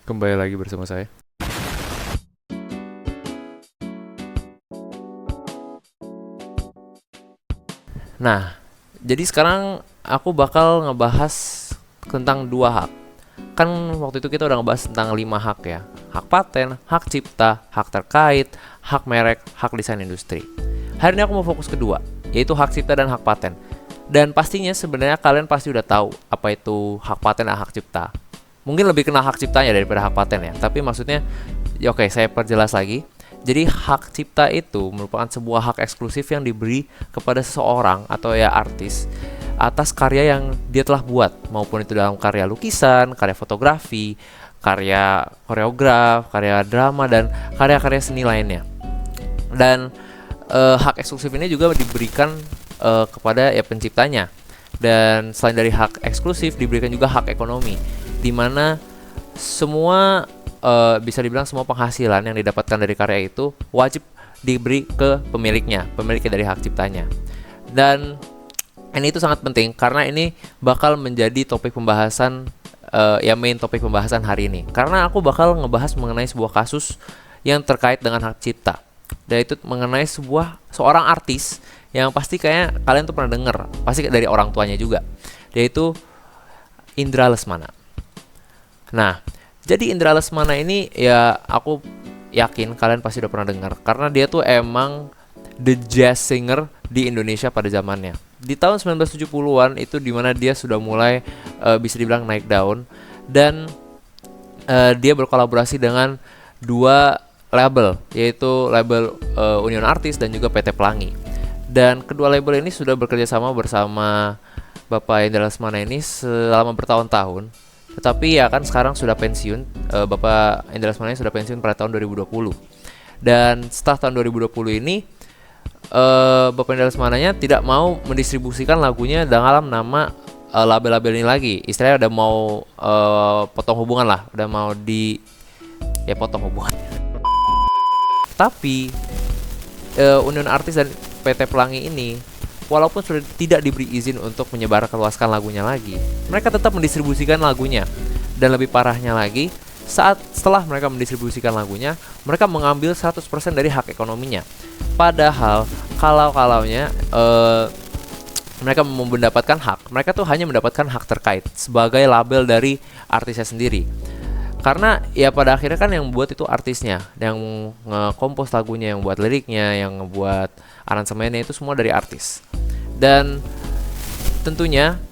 Kembali lagi bersama saya. Nah, jadi sekarang aku bakal ngebahas tentang dua hak. Kan waktu itu kita udah ngebahas tentang 5 hak ya. Hak paten, hak cipta, hak terkait, hak merek, hak desain industri. Hari ini aku mau fokus kedua, yaitu hak cipta dan hak paten. Dan pastinya sebenarnya kalian pasti udah tahu apa itu hak paten dan hak cipta. Mungkin lebih kenal hak ciptanya daripada hak paten ya. Tapi maksudnya, ya oke, saya perjelas lagi. Jadi hak cipta itu merupakan sebuah hak eksklusif yang diberi kepada seseorang atau ya artis atas karya yang dia telah buat, maupun itu dalam karya lukisan, karya fotografi, karya koreograf, karya drama, dan karya-karya seni lainnya. Dan hak eksklusif ini juga diberikan kepada ya penciptanya. Dan selain dari hak eksklusif, diberikan juga hak ekonomi, di mana semua bisa dibilang semua penghasilan yang didapatkan dari karya itu wajib diberi ke pemiliknya dari hak ciptanya. Dan ini itu sangat penting karena ini bakal menjadi topik pembahasan ya main topik pembahasan hari ini. Karena aku bakal ngebahas mengenai sebuah kasus yang terkait dengan hak cipta. Dan itu mengenai seorang artis yang pasti kayaknya kalian tuh pernah denger, pasti dari orang tuanya juga. Yaitu Indra Lesmana. Nah, jadi Indra Lesmana ini ya aku yakin kalian pasti udah pernah dengar karena dia tuh emang the jazz singer di Indonesia pada zamannya. Di tahun 1970-an itu dimana dia sudah mulai bisa dibilang naik daun, dan dia berkolaborasi dengan dua label, yaitu label Union Artis dan juga PT Pelangi. Dan kedua label ini sudah bekerja sama bersama Bapak Indra Lesmana ini selama bertahun-tahun. Tetapi ya kan sekarang sudah pensiun, Bapak Indra Lesmana sudah pensiun pada tahun 2020. Dan setelah tahun 2020 ini, Bapak Indra Lesmananya tidak mau mendistribusikan lagunya dalam nama label-label ini lagi. Istilahnya udah mau potong hubungan lah, udah mau potong hubungan. Tapi Union Artis dan PT Pelangi ini, walaupun sudah tidak diberi izin untuk menyebarluaskan lagunya lagi, mereka tetap mendistribusikan lagunya. Dan lebih parahnya lagi, setelah mereka mendistribusikan lagunya, mereka mengambil 100% dari hak ekonominya. Padahal kalau-kalaunya mereka mendapatkan hak, mereka tuh hanya mendapatkan hak terkait sebagai label dari artisnya sendiri. Karena ya pada akhirnya kan yang buat itu artisnya, yang nge-compose lagunya, yang buat liriknya, yang ngebuat aransemennya itu semua dari artis. Dan tentunya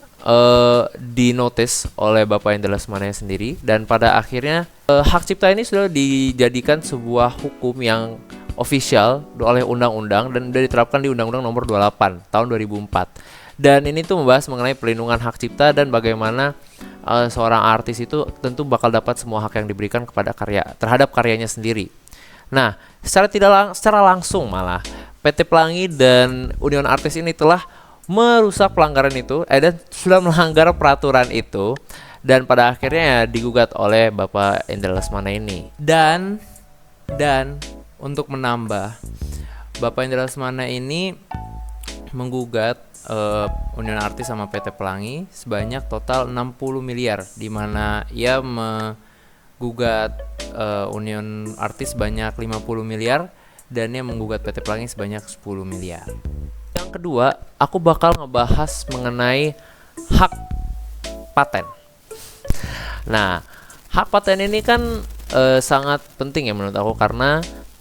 dinotis oleh Bapak Indra Lesmana sendiri, dan pada akhirnya hak cipta ini sudah dijadikan sebuah hukum yang official oleh undang-undang dan sudah diterapkan di Undang-Undang Nomor 28 tahun 2004. Dan ini tuh membahas mengenai perlindungan hak cipta dan bagaimana seorang artis itu tentu bakal dapat semua hak yang diberikan kepada terhadap karyanya sendiri. Nah, secara langsung malah PT Pelangi dan Union Artis ini telah merusak pelanggaran itu dan sudah melanggar peraturan itu, dan pada akhirnya ya digugat oleh Bapak Indra Lesmana ini. Dan untuk menambah, Bapak Indra Lesmana ini menggugat Union Artis sama PT Pelangi sebanyak total 60 miliar, di mana ia menggugat Union Artis sebanyak 50 miliar dan ia menggugat PT Pelangi sebanyak 10 miliar. Yang kedua, aku bakal ngebahas mengenai hak paten. Nah, hak paten ini kan sangat penting ya menurut aku, karena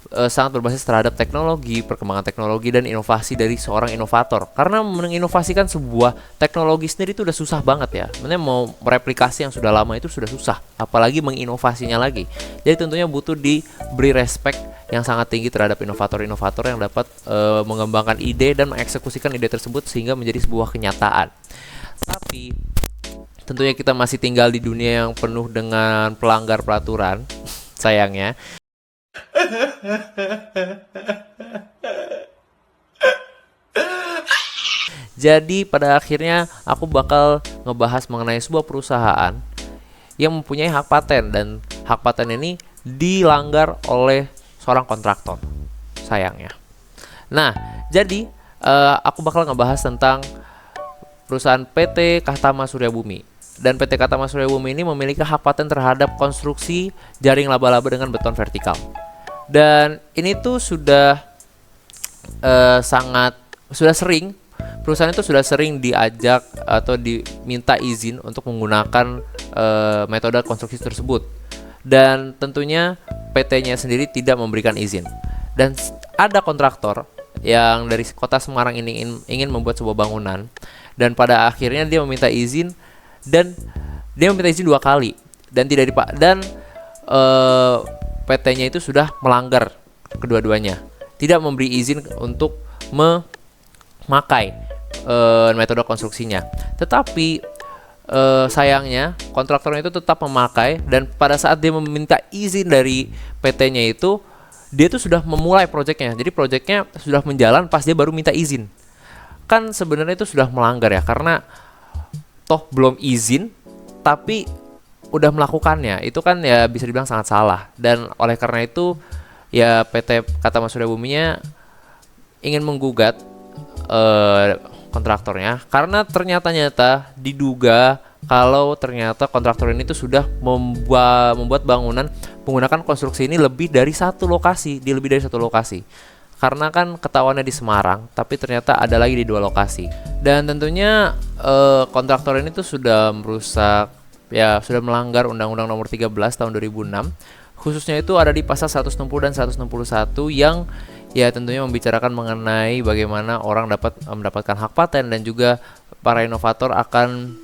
sangat berbasis terhadap teknologi, perkembangan teknologi, dan inovasi dari seorang inovator. Karena menginovasikan sebuah teknologi sendiri itu udah susah banget ya. Sebenarnya mau mereplikasi yang sudah lama itu sudah susah, apalagi menginovasinya lagi. Jadi tentunya butuh diberi respect yang sangat tinggi terhadap inovator-inovator yang dapat mengembangkan ide dan mengeksekusikan ide tersebut sehingga menjadi sebuah kenyataan. Tapi tentunya kita masih tinggal di dunia yang penuh dengan pelanggar peraturan, sayangnya. Jadi pada akhirnya aku bakal ngebahas mengenai sebuah perusahaan yang mempunyai hak paten, dan hak paten ini dilanggar oleh seorang kontraktor, sayangnya. Nah, jadi aku bakal ngebahas tentang perusahaan PT Kahtama Surya Bumi. dan PT Katama Surya Bumi ini memiliki hak paten terhadap konstruksi jaring laba-laba dengan beton vertikal. Dan ini tuh sudah sudah sering perusahaan itu sudah sering diajak atau diminta izin untuk menggunakan metode konstruksi tersebut. Dan tentunya PT-nya sendiri tidak memberikan izin. Dan ada kontraktor yang dari kota Semarang ini ingin membuat sebuah bangunan, dan pada akhirnya dia meminta izin, dan dia meminta izin 2 kali dan tidak PT-nya itu sudah melanggar kedua-duanya, tidak memberi izin untuk memakai metode konstruksinya. Tetapi sayangnya kontraktornya itu tetap memakai, dan pada saat dia meminta izin dari PT-nya itu, dia tuh sudah memulai proyeknya. Jadi proyeknya sudah menjalan pas dia baru minta izin. Kan sebenarnya itu sudah melanggar ya, karena toh belum izin tapi udah melakukannya. Itu kan ya bisa dibilang sangat salah. Dan oleh karena itu ya PT Katama Surya Buminya ingin menggugat kontraktornya, karena ternyata diduga kalau ternyata kontraktor ini tuh sudah membuat bangunan menggunakan konstruksi ini lebih dari satu lokasi, karena kan ketahuannya di Semarang, tapi ternyata ada lagi di 2 lokasi. Dan tentunya kontraktor ini tuh sudah merusak, ya sudah melanggar Undang-Undang Nomor 13 tahun 2006, khususnya itu ada di pasal 160 dan 161 yang ya tentunya membicarakan mengenai bagaimana orang dapat mendapatkan hak paten, dan juga para inovator akan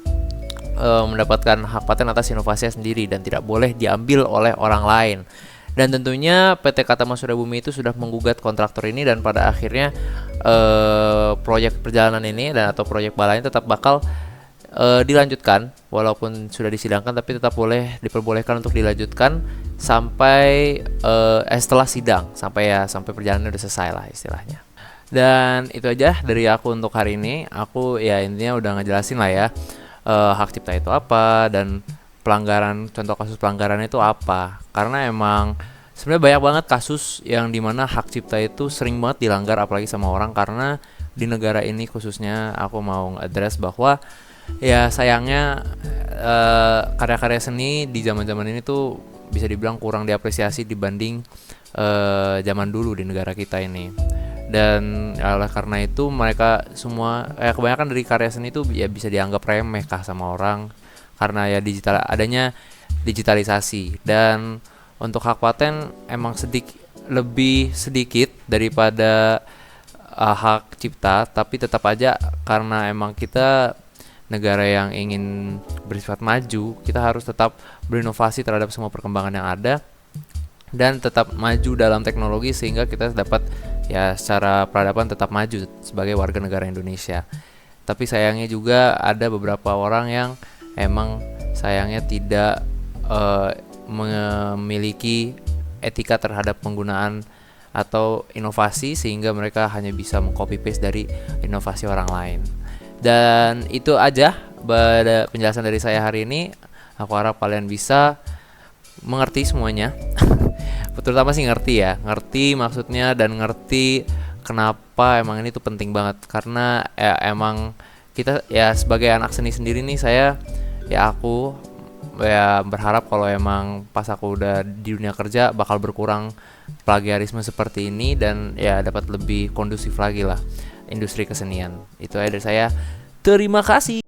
mendapatkan hak paten atas inovasinya sendiri dan tidak boleh diambil oleh orang lain. Dan tentunya PT Katama Surya Bumi itu sudah menggugat kontraktor ini, dan pada akhirnya proyek perjalanan ini dan atau proyek balanya tetap bakal dilanjutkan, walaupun sudah disidangkan, tapi tetap diperbolehkan untuk dilanjutkan sampai setelah sidang, sampai perjalanannya udah selesai lah istilahnya. Dan itu aja dari aku untuk hari ini. Aku ya intinya udah ngejelasin lah ya hak cipta itu apa, dan contoh kasus pelanggaran itu apa. Karena emang sebenarnya banyak banget kasus yang dimana hak cipta itu sering banget dilanggar, apalagi sama orang. Karena di negara ini khususnya aku mau address bahwa ya sayangnya karya-karya seni di zaman-zaman ini tuh bisa dibilang kurang diapresiasi dibanding zaman dulu di negara kita ini. Dan oleh karena itu mereka semua kebanyakan dari karya seni itu ya bisa dianggap remeh kah sama orang, karena ya adanya digitalisasi. Dan untuk hak paten emang lebih sedikit daripada hak cipta, tapi tetap aja karena emang kita negara yang ingin bersifat maju, kita harus tetap berinovasi terhadap semua perkembangan yang ada dan tetap maju dalam teknologi, sehingga kita dapat ya secara peradaban tetap maju sebagai warga negara Indonesia. Tapi sayangnya juga ada beberapa orang yang emang sayangnya tidak memiliki etika terhadap penggunaan atau inovasi, sehingga mereka hanya bisa meng-copy paste dari inovasi orang lain. Dan itu aja penjelasan dari saya hari ini. Aku harap kalian bisa mengerti semuanya. Terutama sih ngerti maksudnya, dan ngerti kenapa emang ini tuh penting banget. Karena ya emang kita ya sebagai anak seni sendiri nih, aku berharap kalau emang pas aku udah di dunia kerja bakal berkurang plagiarisme seperti ini, dan ya dapat lebih kondusif lagi lah industri kesenian. Itu aja dari saya. Terima kasih.